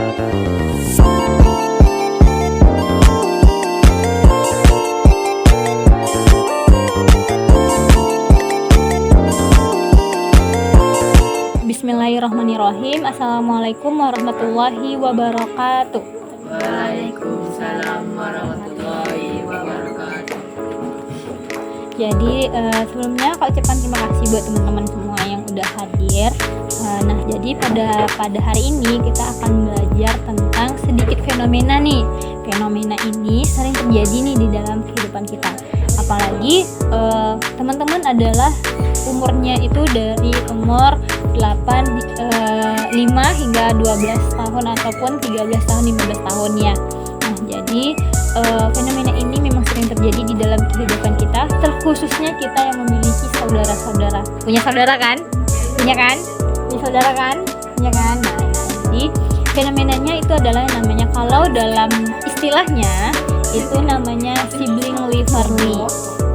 Bismillahirrahmanirrahim. Assalamualaikum warahmatullahi wabarakatuh. Waalaikumsalam warahmatullahi wabarakatuh. Jadi sebelumnya aku ucapkan terima kasih buat teman-teman semua yang udah hadir. Nah, jadi pada hari ini kita akan belajar tentang sedikit fenomena nih. Fenomena ini sering terjadi nih di dalam kehidupan kita. Apalagi teman-teman adalah umurnya itu dari umur 5 hingga 12 tahun ataupun 13 tahun 15 tahun ya. Nah, jadi fenomena ini memang sering terjadi di dalam kehidupan kita, terkhususnya kita yang memiliki saudara-saudara. Punya saudara kan? Punya kan? Punya saudara kan? Punya kan? Nah, jadi fenomenanya itu adalah yang namanya, kalau dalam istilahnya itu namanya sibling rivalry.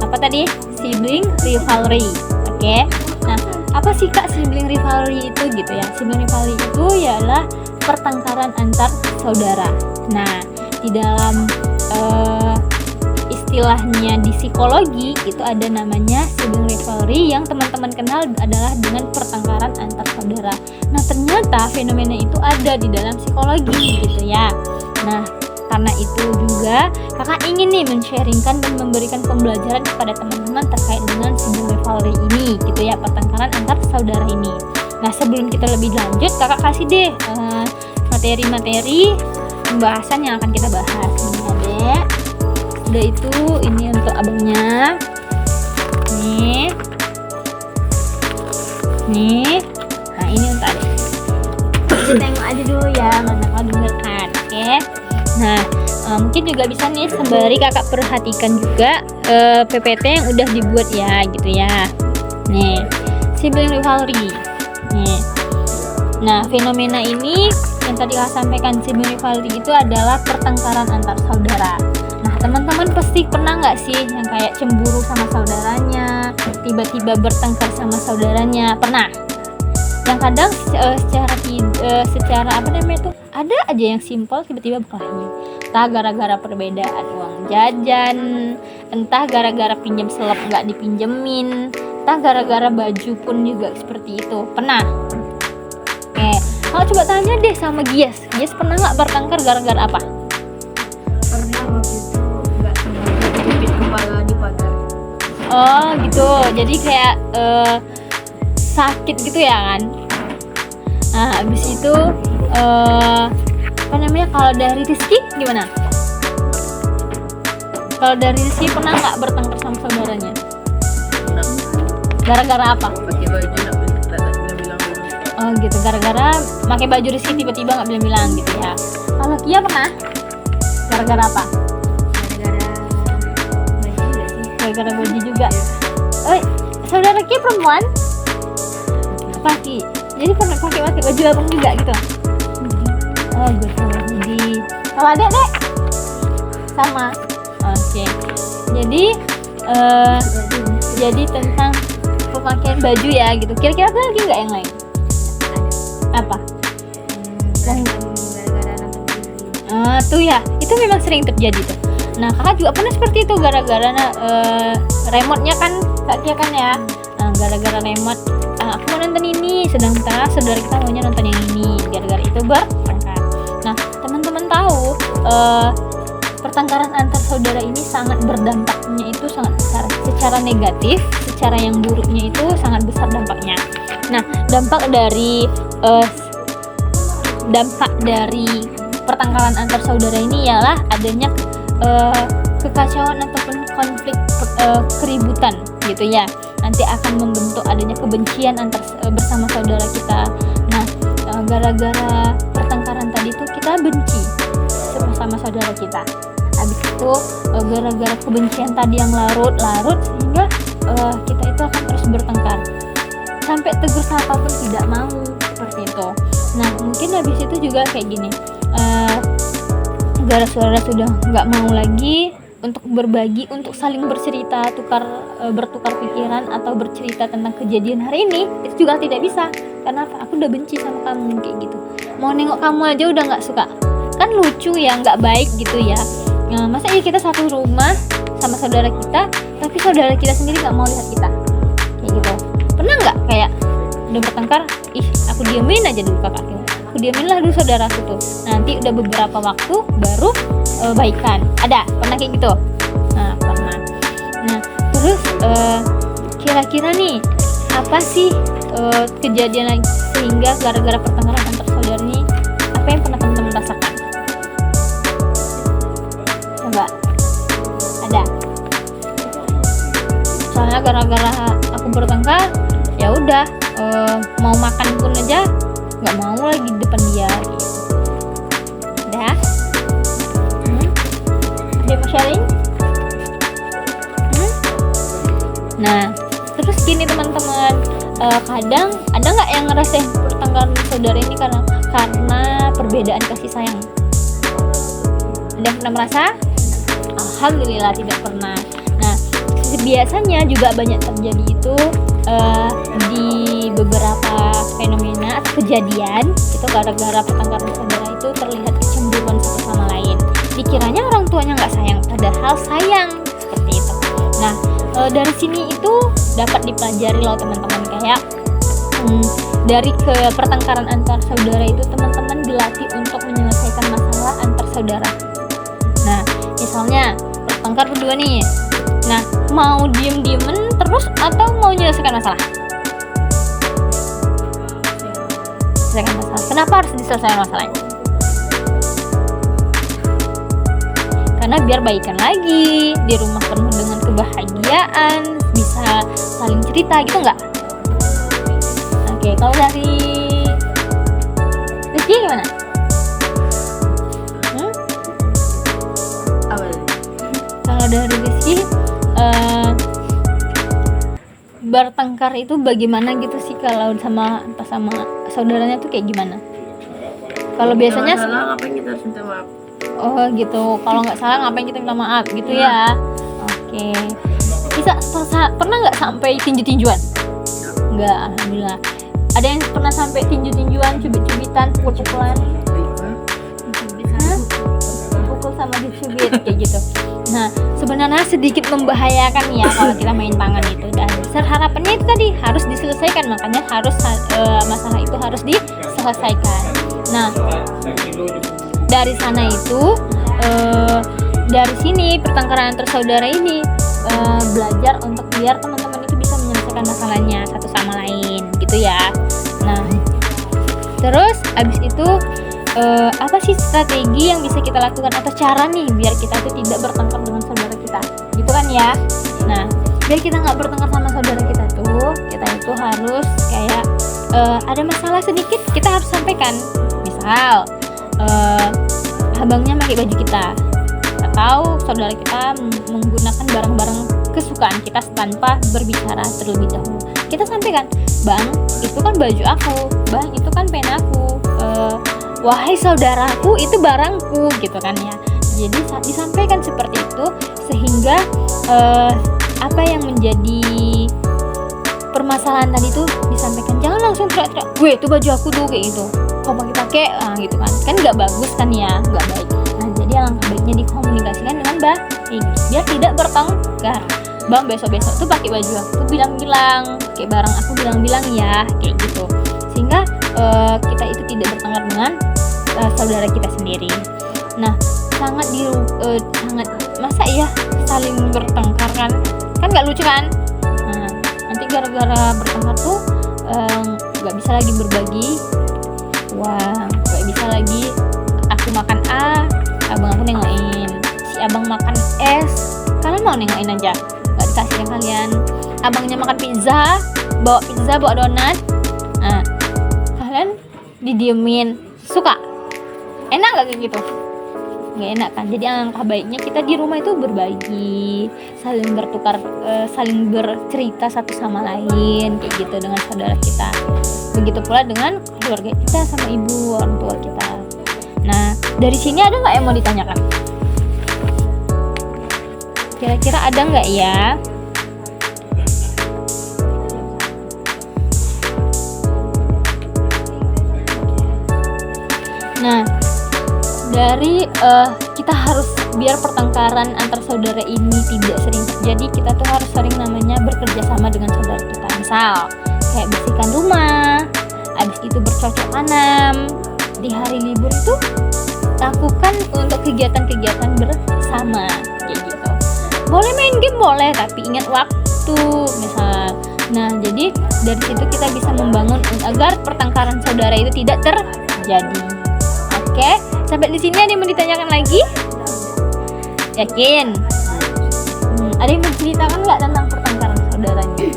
Apa tadi? Sibling rivalry. Oke. Nah, apa sih Kak sibling rivalry itu gitu ya? Sibling rivalry itu ialah pertengkaran antar saudara. Nah, di dalam istilahnya di psikologi itu ada namanya sibling rivalry, yang teman-teman kenal adalah dengan pertengkaran antar saudara. Nah, ternyata fenomena itu ada di dalam psikologi gitu ya. Nah, karena itu juga kakak ingin nih men-sharingkan dan memberikan pembelajaran kepada teman-teman terkait dengan sibling rivalry ini gitu ya, pertengkaran antar saudara ini. Nah, sebelum kita lebih lanjut, kakak kasih deh materi-materi pembahasan yang akan kita bahas. Ini adek, udah itu ini untuk abangnya. Nih, nah ini untuk adek. Kita tengok aja dulu ya, mana kau dengarkan, oke? Nah, mungkin juga bisa nih sembari kakak perhatikan juga PPT yang udah dibuat ya gitu ya. Nih, sibling rivalry. Nih. Nah, fenomena ini yang tadi kakak sampaikan, sibling rivalry itu adalah pertengkaran antar saudara. Nah, teman-teman pasti pernah nggak sih yang kayak cemburu sama saudaranya, tiba-tiba bertengkar sama saudaranya? Pernah? Yang kadang secara apa namanya itu, ada aja yang simpel tiba-tiba berkelahi, entah gara-gara perbedaan uang jajan, entah gara-gara pinjam selop nggak dipinjemin, entah gara-gara baju pun juga seperti itu. Pernah? Oke, kalau coba tanya deh sama Gias pernah nggak bertengkar gara-gara apa? Pernah waktu itu nggak jepit kepala di pagar. Oh gitu, jadi kayak sakit gitu ya kan. Nah, habis itu apa namanya, kalau dari Rizky gimana? Kalau dari Rizky pernah nggak bertengkar sama saudaranya? Pernah. Gara-gara apa? Pakai baju nggak bilang. Oh gitu, gara-gara pakai baju Rizky tiba-tiba nggak bilang-bilang gitu ya. Kalau Kia pernah? Gara-gara apa? Gara-gara baju juga. Saudara Kia perempuan? Laki. Jadi pernah pakai baju abang juga gitu. Oh gitu. Kalau adek sama. Oke. Jadi tentang pemakaian baju ya gitu. Kira-kira ada lagi nggak yang lain? Apa? Tuh ya, itu memang sering terjadi tuh. Nah, kakak juga pernah seperti itu, gara-gara remote-nya kan Kak kan ya. Nah, gara-gara remote, aku mau nonton ini, sedangkan saudara kita maunya nonton yang ini. Gara-gara itu bertengkar. Nah, teman-teman tahu pertengkaran antar saudara ini sangat berdampaknya itu sangat besar. Secara negatif, secara yang buruknya itu sangat besar dampaknya. Nah, dampak dari pertengkaran antar saudara ini ialah adanya kekacauan ataupun konflik, keributan gitu ya. Nanti akan membentuk adanya kebencian bersama saudara kita. Nah, gara-gara pertengkaran tadi tuh kita benci sama saudara kita. Habis itu gara-gara kebencian tadi yang larut sehingga kita itu akan terus bertengkar sampai tegur sapa pun tidak mau, seperti itu. Nah, mungkin habis itu juga kayak gini, gara saudara sudah nggak mau lagi untuk berbagi, untuk saling bercerita, bertukar pikiran atau bercerita tentang kejadian hari ini, itu juga tidak bisa. Karena aku udah benci sama kamu, kayak gitu. mau nengok kamu aja udah nggak suka. Kan lucu ya, nggak baik gitu ya. Nah, masa iya kita satu rumah sama saudara kita, tapi saudara kita sendiri nggak mau lihat kita, kayak gitu. Pernah nggak kayak udah bertengkar, ih aku diemin aja dulu kakakku, aku diemin lah dulu saudaraku tuh, nanti udah beberapa waktu baru baikan. Ada pernah kayak gitu? Nah pernah. Nah terus kira-kira nih apa sih kejadian lagi sehingga gara-gara pertengkaran antar saudara ini, apa yang pernah teman-teman rasakan? Coba, ada? Soalnya gara-gara aku bertengkar, ya udah mau makan pun aja nggak mau lagi di depan dia. Gitu. Udah? Ada mau sharing? Nah, terus gini teman-teman, kadang ada nggak yang ngerasain pertengkaran saudara ini karena perbedaan kasih sayang? Ada yang pernah merasa? Alhamdulillah tidak pernah. Nah, biasanya juga banyak terjadi itu di beberapa fenomena atau kejadian itu gara-gara pertengkaran saudara itu terlihat kecemburuan satu sama lain. Dikiranya orang tuanya nggak sayang, padahal sayang, seperti itu. Nah, dari sini itu dapat dipelajari loh teman-teman, kayak dari pertengkaran antar saudara itu teman-teman dilatih untuk menyelesaikan masalah antar saudara. Nah, misalnya bertengkar berdua nih. Nah, mau diem-diemen terus atau mau menyelesaikan masalah? Selesaikan masalah. Kenapa harus diselesaikan masalahnya? Karena biar baikan lagi, di rumah penuh dengan kebahagiaan, bisa saling cerita gitu nggak? Oke, kalau dari Rizky gimana? Kalau dari Rizky, bertengkar itu bagaimana gitu sih kalau sama saudaranya tuh kayak gimana? Kalau biasanya salah ngapain kita harus minta maaf? Oh gitu, kalau nggak salah ngapain kita minta maaf gitu ya? Oke. Bisa pernah nggak sampai tinju-tinjuan? Nggak, alhamdulillah. Ada yang pernah sampai tinju-tinjuan, cubit-cubitan, pukul-pukulan? Pukul sama dicubit kayak gitu. Nah, sebenarnya sedikit membahayakan ya kalau kita main tangan itu, dan harapannya itu tadi harus diselesaikan, makanya harus masalah itu harus diselesaikan. Nah, dari sana itu dari sini pertengkaran antar saudara ini belajar untuk biar teman-teman itu bisa menyelesaikan masalahnya satu sama lain gitu ya. Nah, terus abis itu apa sih strategi yang bisa kita lakukan atau cara nih biar kita tuh tidak bertengkar dengan saudara kita gitu kan ya. Nah, biar kita nggak bertengkar sama saudara kita tuh, kita itu harus kayak ada masalah sedikit kita harus sampaikan. Misal abangnya pakai baju kita atau saudara kita menggunakan barang-barang kesukaan kita tanpa berbicara terlebih dahulu, kita sampaikan, bang itu kan baju aku, bang itu kan pena aku, wahai saudaraku itu barangku gitu kan ya. Jadi disampaikan seperti itu sehingga apa yang menjadi permasalahan tadi tuh disampaikan, jangan langsung teriak-teriak, gue itu baju aku tuh kayak gitu, kok pakai gitu kan nggak bagus kan ya, nggak baik. Nah, jadi alangkah baiknya dikomunikasikan dengan baik biar tidak bertengkar. Bang besok-besok tuh pakai baju aku tuh bilang-bilang, pakai barang aku bilang-bilang ya, kayak gitu, sehingga kita itu tidak bertengkar dengan saudara kita sendiri. Nah, sangat masa ya saling bertengkar kan nggak lucu kan. Nah, nanti gara-gara bertengkar tuh nggak bisa lagi berbagi. Wah, nggak bisa lagi aku makan A, abang aku nengokin. Si abang makan es, kalian mau nengokin aja, nggak dikasih yang kalian. Abangnya makan pizza, bawa donat, nah kalian didiemin. Suka? Enak nggak kayak gitu? Nggak enak kan. Jadi alangkah baiknya kita di rumah itu berbagi, saling bertukar, saling bercerita satu sama lain kayak gitu dengan saudara kita. Begitu pula dengan keluarga kita sama ibu orang tua kita. Nah, dari sini ada nggak yang mau ditanyakan? Kira-kira ada nggak ya? Nah, dari kita harus biar pertengkaran antar saudara ini tidak sering terjadi, kita tuh harus sering namanya bekerja sama dengan saudara kita. Misal kayak bersihkan rumah, habis itu bercocok tanam. Di hari libur itu lakukan untuk kegiatan-kegiatan bersama kayak gitu. Boleh main game boleh, tapi ingat waktu misal. Nah, jadi dari situ kita bisa membangun agar pertengkaran saudara itu tidak terjadi. Oke, sampai di sini ada yang mau ditanyakan lagi? Yakin? Ada yang mau ceritakan nggak tentang pertengkaran saudaranya?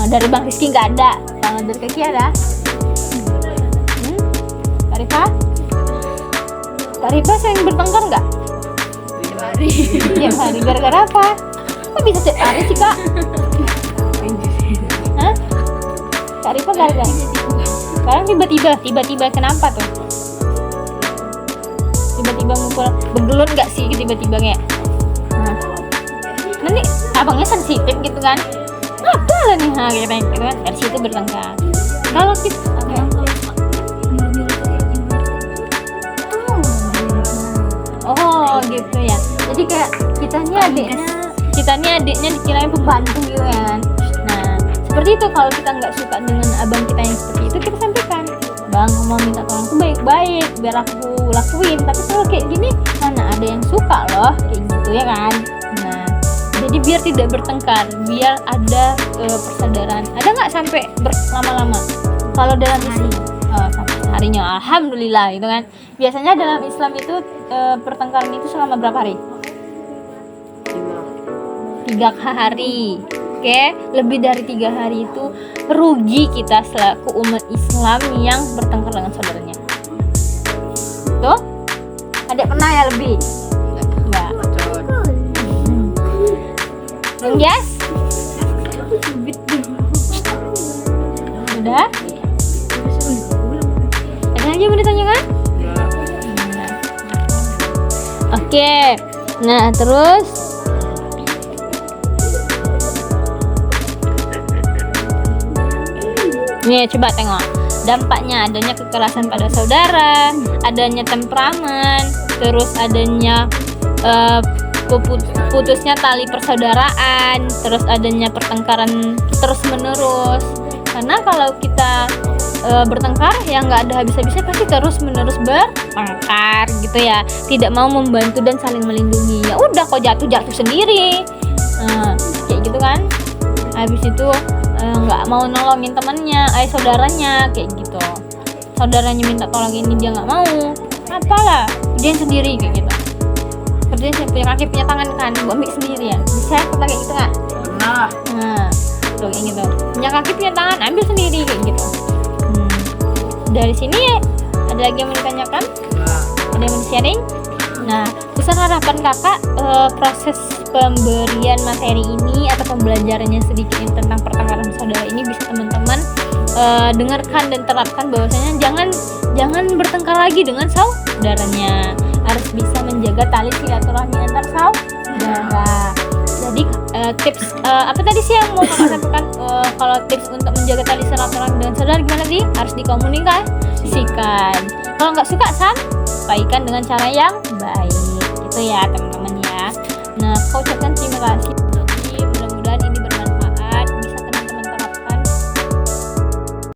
Dari Bang Rizky nggak ada. Kalau dari Kaki ada? Kak Rifa? Kak Rifa sering bertengkar nggak? Tiap hari. Tiap hari. Gara-gara apa? Kok bisa tiap hari sih, Kak? Hah? Kak Rifa gara-gara? Sekarang tiba-tiba kenapa tuh? Tiba-tiba mukul, bergelut nggak sih tiba-tiba kayak? Nanti abangnya sensitif gitu kan? Apa lah nih, gitu kan? Dari situ bertengkar. Kalau kita oh gitu ya. Jadi kayak kitanya adiknya dikirain pembantu gitu kan. Nah, seperti itu. Kalau kita nggak suka dengan abang kita yang seperti itu, kita sampaikan, bang mau minta tolong tuh baik-baik biar aku lakuin, tapi kalau kayak gini mana ada yang suka loh kayak gitu ya kan. Nah, jadi biar tidak bertengkar, biar ada persaudaraan. Ada nggak sampai berlama-lama? Kalau dalam Islam sampai harinya alhamdulillah gitu kan. Biasanya dalam Islam itu pertengkaran itu selama berapa hari? 3 hari. Oke, lebih dari 3 hari itu rugi kita selaku umat Islam yang bertengkar dengan saudaranya. Tuh? Ada pernah ya lebih? Enggak. Yes? Udah? Ada lagi yang mau ditanyakan? Oke. Nah, terus nih coba tengok dampaknya adanya kekerasan pada saudara, adanya temperamen, terus adanya putusnya tali persaudaraan, terus adanya pertengkaran terus menerus. Karena kalau kita bertengkar ya nggak ada habis-habisnya, pasti terus menerus bertengkar gitu ya, tidak mau membantu dan saling melindungi. Ya udah kok jatuh sendiri, kayak gitu kan. Habis itu nggak mau nolongin temannya, saudaranya kayak gitu. Saudaranya minta tolong ini dia nggak mau, apalah dia sendiri kayak gitu. Kerjanya punya kaki punya tangan kan, gua ambil sendiri ya. Bisa kata kayak gitu nggak? Nah, tuh kayak gitu. Punya kaki punya tangan, ambil sendiri kayak gitu. Dari sini ada lagi yang mau ditanyakan? Ada yang mau sharing? Nah, pesan harapan kakak proses pemberian materi ini atau pembelajarannya sedikit tentang pertengkaran saudara ini bisa teman-teman dengarkan dan terapkan, bahwasanya jangan bertengkar lagi dengan saudaranya, harus bisa menjaga tali silaturahmi antar saudara. Jadi tips apa tadi sih yang mau kakak sampaikan? Kalau tips untuk menjaga tali silaturahmi dengan saudara gimana sih? Harus dikomunikasikan. Kalau nggak suka sampaikan dengan cara yang baik, gitu ya teman-teman ya. Nah, kau ucapkan terima kasih.